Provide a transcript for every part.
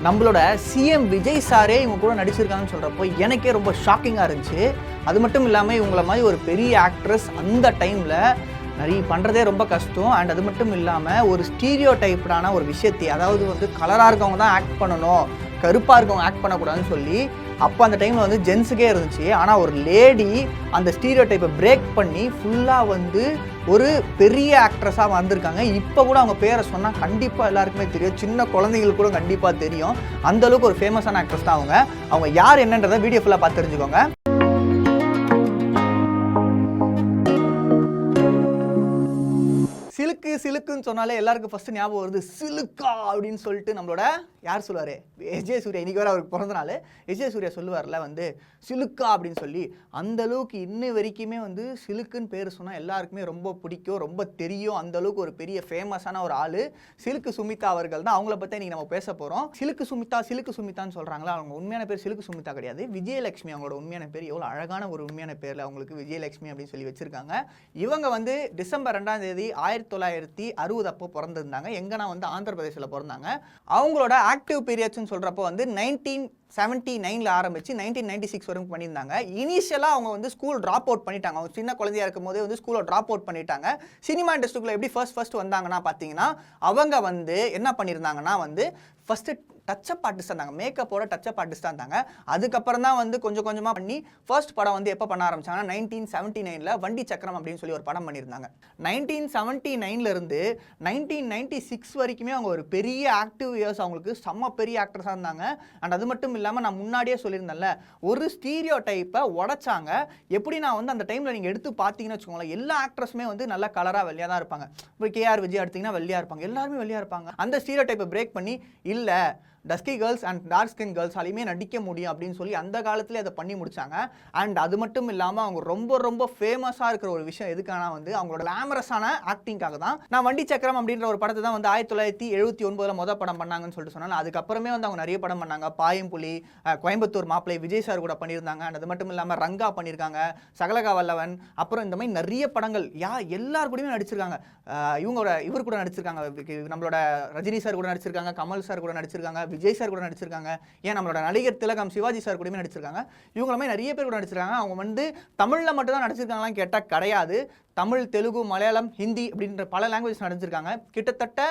நம்மளோட சிஎம் விஜய் சாரே இவங்க கூட நடிச்சிருக்காங்கன்னு சொல்கிறப்போ எனக்கே ரொம்ப ஷாக்கிங்காக இருந்துச்சு. அது மட்டும் இல்லாமல் இவங்கள மாதிரி ஒரு பெரிய ஆக்ட்ரஸ் அந்த டைமில் நிறைய பண்ணுறதே ரொம்ப கஷ்டம். அண்ட் அது மட்டும் இல்லாமல் ஒரு ஸ்டீரியோ டைப்டான ஒரு விஷயத்தை, அதாவது வந்து கலராக இருக்கவங்க தான் ஆக்ட் பண்ணணும், கருப்பாக இருக்கவங்க ஆக்ட் பண்ணக்கூடாதுன்னு சொல்லி அப்போ அந்த டைமில் வந்து ஜென்ஸுக்கே இருந்துச்சு. ஆனால் ஒரு லேடி அந்த ஸ்டீரியோ டைப்பை பிரேக் பண்ணி ஃபுல்லாக வந்து ஒரு பெரிய ஆக்ட்ரஸாக வந்திருக்காங்க. இப்போ கூட அவங்க பேரை சொன்னால் கண்டிப்பாக எல்லாருக்குமே தெரியும், சின்ன குழந்தைங்களுக்கு கூட கண்டிப்பாக தெரியும். அந்தளவுக்கு ஒரு ஃபேமஸான ஆக்ட்ரஸ் தான் அவங்க யார் என்னன்றதை வீடியோ ஃபுல்லாக பார்த்து தெரிஞ்சுக்கோங்க. சிலுக்குன்னு சொன்னாலே எல்லாருக்கும் ஃபர்ஸ்ட் ஞாபகம் வருது சிலுக்கா அப்படின்னு சொல்லிட்டு நம்மளோட யார் சொல்லுவார், விஜய் சூர்யா. இன்றைக்கி வர அவருக்கு பிறந்த நாள். விஜய் சூர்யா சொல்லுவார்ல வந்து சிலுக்கா அப்படின்னு சொல்லி. அந்த அளவுக்கு இன்ன வரைக்குமே வந்து சிலுக்குன்னு பேர் சொன்னால் எல்லாருக்குமே ரொம்ப பிடிக்கும், ரொம்ப தெரியும். அந்த அளவுக்கு ஒரு பெரிய ஃபேமஸான ஒரு ஆள் சிலுக்கு சுமிதா அவர்கள் தான். அவங்கள பற்றி இன்றைக்கி நம்ம பேச போகிறோம். சிலுக்கு சுமிதான்னு சொல்கிறாங்களா, அவங்க உண்மையான பேர் சிலுக்கு சுமிதா கிடையாது, விஜயலட்சுமி அவங்களோட உண்மையான பேர். எவ்வளோ அழகான ஒரு உண்மையான பேரில் அவங்களுக்கு விஜயலட்சுமி அப்படின்னு சொல்லி வச்சுருக்காங்க. இவங்க வந்து டிசம்பர் 2ஆம் தேதி 1960 அப்போ பிறந்திருந்தாங்க. எங்கன்னா வந்து ஆந்திர பிரதேசில் பிறந்தாங்க. அவங்களோட ஆக்டிவ் பீரியட்ஸ்னு சொல்கிறப்போ வந்து 1979 ஆரம்பிச்சு 1996 வரைக்கும் பண்ணியிருந்தாங்க. இனிஷியலாக அவங்க வந்து ஸ்கூல் ட்ராப் அவுட் பண்ணிட்டாங்க. அவங்க சின்ன குழந்தையா இருக்கும் போதே வந்து ஸ்கூலை ட்ராப் அவுட் பண்ணிட்டாங்க. சினிமா இண்டஸ்ட்ரிக்குள்ள எப்படி ஃபர்ஸ்ட் வந்தாங்கன்னா பார்த்தீங்கன்னா, அவங்க வந்து என்ன பண்ணியிருந்தாங்கன்னா வந்து ஃபர்ஸ்ட் டச்சப் ஆர்டிஸ்ட் இருந்தாங்க, மேக்கப்போட டச்சப் ஆர்டிஸ்டாக இருந்தாங்க. அதுக்கப்புறம் தான் வந்து கொஞ்சம் கொஞ்சமாக பண்ணி ஃபர்ஸ்ட் படம் வந்து எப்போ பண்ண ஆரம்பிச்சாங்கன்னா 1979 வண்டி சக்கரம் அப்படின்னு சொல்லி ஒரு படம் பண்ணியிருந்தாங்க. 1979 1996 வரைக்குமே அவங்க ஒரு பெரிய ஆக்டிவ் இயர்ஸ், அவங்களுக்கு செம்ம பெரிய ஆக்ட்ரஸாக இருந்தாங்க. அண்ட் அது மட்டும் இல்லாமல் நான் முன்னாடியே சொல்லியிருந்தேன்ல, ஒரு ஸ்டீரியோ டைப்பை உடைச்சாங்க. எப்படி நான் வந்து அந்த டைமில் நீங்கள் எடுத்து பார்த்தீங்கன்னு வச்சுக்கோங்களேன், எல்லா ஆக்ட்ரஸுமே வந்து நல்ல கலராக வெள்ளையாக தான் இருப்பாங்க. இப்போ கேஆர் விஜய் எடுத்திங்கன்னா வெள்ளையாக இருப்பாங்க, எல்லாருமே வெள்ளையாக இருப்பாங்க. அந்த ஸ்டீரியோ டைப்பை பிரேக் பண்ணி இல்லை dusky girls and dark skin கேர்ள்ஸாலையுமே நடிக்க முடியும் அப்படின்னு சொல்லி அந்த காலத்துலேயே அதை பண்ணி முடிச்சாங்க. அண்ட் அது மட்டும் இல்லாமல் அவங்க ரொம்ப ரொம்ப ஃபேமஸாக இருக்கிற ஒரு விஷயம் எதுக்கான வந்து அவங்களோட கிளாமரஸான ஆக்டிங்காக தான். நான் வண்டி சக்கரம் அப்படின்ற ஒரு படத்தை தான் வந்து 1979 மொதல் படம் பண்ணாங்கன்னு சொல்லிட்டு சொன்னாங்க. அதுக்கப்புறமே வந்து அவங்க நிறைய படம் பண்ணாங்க. பாயம்புலி, கோயம்புத்தூர் மாப்பிள்ளை விஜய் சார் கூட பண்ணியிருந்தாங்க. அண்ட் அது மட்டும் இல்லாமல் ரங்கா பண்ணியிருக்காங்க, சகலகா வல்லவன், அப்புறம் இந்த மாதிரி நிறைய படங்கள் எல்லார் கூடயுமே நடிச்சிருக்காங்க. இவர் கூட நடிச்சிருக்காங்க, நம்மளோட ரஜினி சார் கூட நடிச்சிருக்காங்க, கமல் சார் கூட நடிச்சிருக்காங்க, விஜய் சார் கூட நடிச்சிருக்காங்க, ஏன் நம்மளோட நடிகர் திலகம் சிவாஜி சார் கூடயுமே நடிச்சிருக்காங்க. இவங்களுமே நிறைய பேர் கூட நடிச்சிருக்காங்க. அவங்க வந்து தமிழில் மட்டும் தான் நடிச்சிருக்காங்களான்னு கேட்டால் கிடையாது. தமிழ், தெலுங்கு, மலையாளம், ஹிந்தி அப்படின்ற பல லாங்குவேஜ் நடிச்சிருக்காங்க. கிட்டத்தட்ட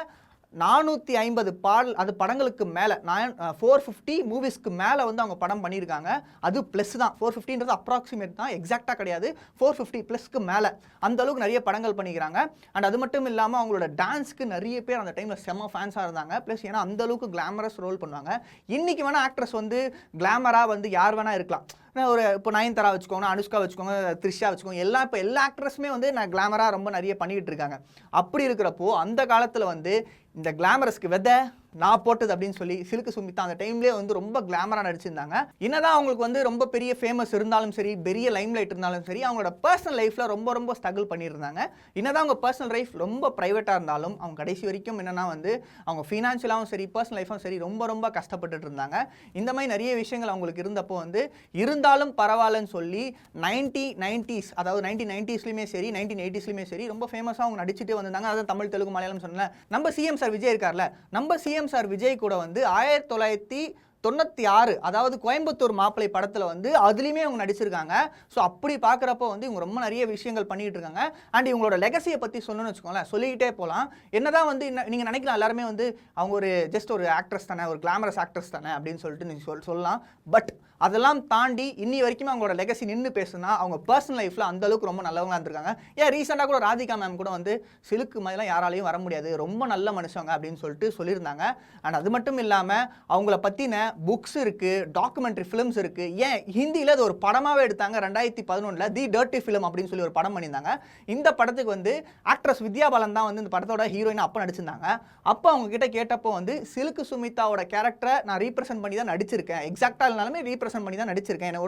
450 அது படங்களுக்கு மேலே 450 மூவிஸ்க்கு மேலே வந்து அவங்க படம் பண்ணியிருக்காங்க. அது ப்ளஸ் தான், 450ன்றது அப்ராக்சிமேட் தான், எக்ஸாக்டாக கிடையாது. 450+க்கு மேலே அந்த அளவுக்கு நிறைய படங்கள் பண்ணிக்கிறாங்க. அண்ட் அது மட்டும் இல்லாமல் அவங்களோட டான்ஸ்க்கு நிறைய பேர் அந்த டைமில் செம்ம ஃபேன்ஸாக இருந்தாங்க. ப்ளஸ் ஏன்னா அந்த அளவுக்கு கிளாமரஸ் ரோல் பண்ணுவாங்க. இன்றைக்கி வேணால் ஆக்ட்ரஸ் வந்து கிளாமராக வந்து யார் வேணால் இருக்கலாம். ஒரு இப்போ நயன்தாரா வச்சுக்கோங்க, அனுஷ்கா வச்சுக்கோங்க, த்ரிஷா வச்சுக்கோங்க, இப்போ எல்லா ஆக்ட்ரஸுமே வந்து நான் கிளாமராக ரொம்ப நிறைய பண்ணிக்கிட்டு இருக்காங்க. அப்படி இருக்கிறப்போ அந்த காலத்தில் வந்து இந்த கிளாமரஸ்க்கு விதை நான் போட்டது அப்படின்னு சொல்லி சிலுக்கு சுமிதா அந்த டைம்லேயே வந்து ரொம்ப கிளாமராக நடிச்சிருந்தாங்க. என்னதான் அவங்களுக்கு வந்து ரொம்ப பெரிய ஃபேமஸ் இருந்தாலும் சரி, பெரிய லைம் லைட் இருந்தாலும் சரி, அவங்களோட பர்சனல் லைஃப்பில் ரொம்ப ரொம்ப ஸ்ட்ரகிள் பண்ணியிருந்தாங்க. என்னதான் அவங்க பர்சனல் லைஃப் ரொம்ப ப்ரைவேட்டாக இருந்தாலும் அவங்க கடைசி வரைக்கும் என்னென்னா வந்து அவங்க ஃபினான்ஷியலாகவும் சரி, பர்சனல் லைஃப்பும் சரி ரொம்ப ரொம்ப கஷ்டப்பட்டுட்டு இருந்தாங்க. இந்த மாதிரி நிறைய விஷயங்கள் அவங்களுக்கு இருந்தப்போ வந்து இருந்தாலும் பரவாயில்லன்னு சொல்லி 1990s, அதாவது 1990ஸ்லையுமே சரி 1980ஸ்லையுமே சரி ரொம்ப ஃபேமஸாக அவங்க நடிச்சுட்டே வந்திருந்தாங்க. அதாவது தமிழ், தெலுங்கு, மலையாளம் சொன்னல, நம்ம சிஎம் சார் விஜய் இருக்கார்ல, நம்ம சிஎம் சார் விஜய் கூட வந்து 1996, அதாவது கோயம்புத்தூர் மாப்பிள்ளை படத்தில் வந்து அதுலேயுமே அவங்க நடிச்சிருக்காங்க. ஸோ அப்படி பார்க்குறப்போ வந்து இவங்க ரொம்ப நிறைய விஷயங்கள் பண்ணிகிட்டு இருக்காங்க. அண்ட் இவங்களோட லெகசியை பற்றி சொல்லணும்னு வச்சுக்கோங்களேன், சொல்லிக்கிட்டே போகலாம். என்னதான் வந்து நீங்கள் நினைக்கலாம் எல்லாருமே வந்து அவங்க ஒரு ஜஸ்ட் ஒரு ஆக்ட்ரஸ் தானே, ஒரு கிளாமரஸ் ஆக்ட்ரஸ் தானே அப்படின்னு சொல்லிட்டு நீங்கள் சொல்லலாம். பட் அதெல்லாம் தாண்டி இன்னி வரைக்கும் அவங்களோட லெகசி நின்று பேசுனா அவங்க பர்சனல் லைஃப்பில் அந்தளவுக்கு ரொம்ப நல்லவங்களாக இருந்திருக்காங்க. ஏன் ரீசெண்டாக கூட ராதிகா மேம் கூட வந்து சிலுக்கு மாதிரிலாம் யாராலையும் வர முடியாது, ரொம்ப நல்ல மனுஷங்க அப்படின்னு சொல்லிட்டு சொல்லியிருந்தாங்க. அண்ட் அது மட்டும் இல்லாமல் அவங்கள பற்றின புக்ஸ் இருக்குது, டாக்குமெண்ட்ரி ஃபிலிம்ஸ் இருக்குது. ஏன் ஹிந்தியில் அது ஒரு படமாகவே எடுத்தாங்க. 2011 தி டர்ட்டி ஃபிலிம் அப்படின்னு சொல்லி ஒரு படம் பண்ணியிருந்தாங்க. இந்த படத்துக்கு வந்து ஆக்ட்ரஸ் வித்யா பாலன் தான் வந்து இந்த படத்தோட ஹீரோயின் அப்போ நடிச்சிருந்தாங்க. அப்போ அவங்க கிட்ட கேட்டப்போ வந்து சிலுக்கு சுமிதாவோட கேரக்டரை நான் ரீப்ரசென்ட் பண்ணி தான் நடிச்சிருக்கேன், எக்ஸாக்டாக இல்லைனாலுமே ரீப்ரசென்ட் பண்ணி தான் நடிச்சிருக்கேன்,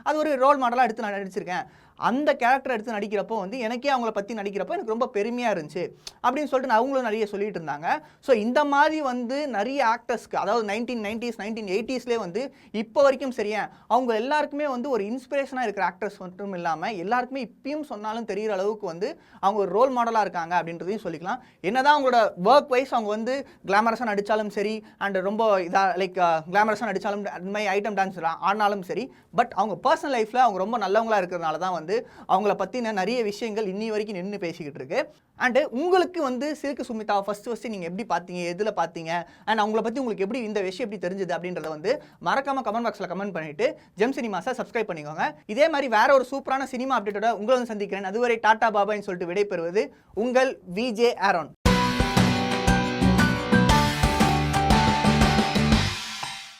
அது ஒரு ரோல் மாடலாக எடுத்து நான் நடிச்சிருக்கேன். அந்த கேரக்டர் எடுத்து நடிக்கிறப்போ வந்து எனக்கே அவங்கள பற்றி நடிக்கிறப்போ எனக்கு ரொம்ப பெருமையாக இருந்துச்சு அப்படின்னு சொல்லிட்டு அவங்களும் நிறைய சொல்லிட்டு இருந்தாங்க. ஸோ இந்த மாதிரி வந்து நிறைய ஆக்டர்ஸ்க்கு, அதாவது 1990s 80ஸ்லேயே வந்து இப்போ வரைக்கும் சரியா அவங்க எல்லாருக்குமே வந்து ஒரு இன்ஸ்பிரேஷனாக இருக்கிற ஆக்டர்ஸ் மட்டும் இல்லாமல் எல்லாருக்குமே இப்பயும் சொன்னாலும் தெரிகிற அளவுக்கு வந்து அவங்க ஒரு ரோல் மாடலாக இருக்காங்க அப்படின்றதையும் சொல்லிக்கலாம். என்னதான் அவங்களோட ஒர்க் வைஸ் அவங்க வந்து கிளாமரஸாக நடித்தாலும் சரி அண்ட் ரொம்ப இதாக லைக் கிளாமரஸாக நடித்தாலும் அந்த மாதிரி ஐட்டம் டான்ஸ் ஆனாலும் சரி, பட் அவங்க பர்சனல் லைஃப்பில் அவங்க ரொம்ப நல்லவங்களா இருக்கிறதுனால தான் வந்து அவங்கள பற்றின நிறைய விஷயங்கள் இன்னி வரைக்கும் நின்று பேசிக்கிட்டு இருக்கு. அண்டு உங்களுக்கு வந்து சில்க் சுமிதா ஃபஸ்ட்டு நீங்கள் எப்படி பார்த்தீங்க, எதில் பார்த்தீங்க, அண்ட் அவங்கள பற்றி உங்களுக்கு எப்படி இந்த விஷயம் எப்படி தெரிஞ்சுது அப்படின்றத வந்து மறக்காமல் கமெண்ட் பாக்ஸில் கமெண்ட் பண்ணிவிட்டு ஜெம் சினிமாஸை சப்ஸ்கிரைப் பண்ணிக்கோங்க. இதே மாதிரி வேற ஒரு சூப்பரான சினிமா அப்டேட்டோட உங்களை வந்து சந்திக்கிறேன். அதுவரை டாடா பாபான்னு சொல்லிட்டு விடைபெறுவது உங்கள் விஜே ஆரோன்.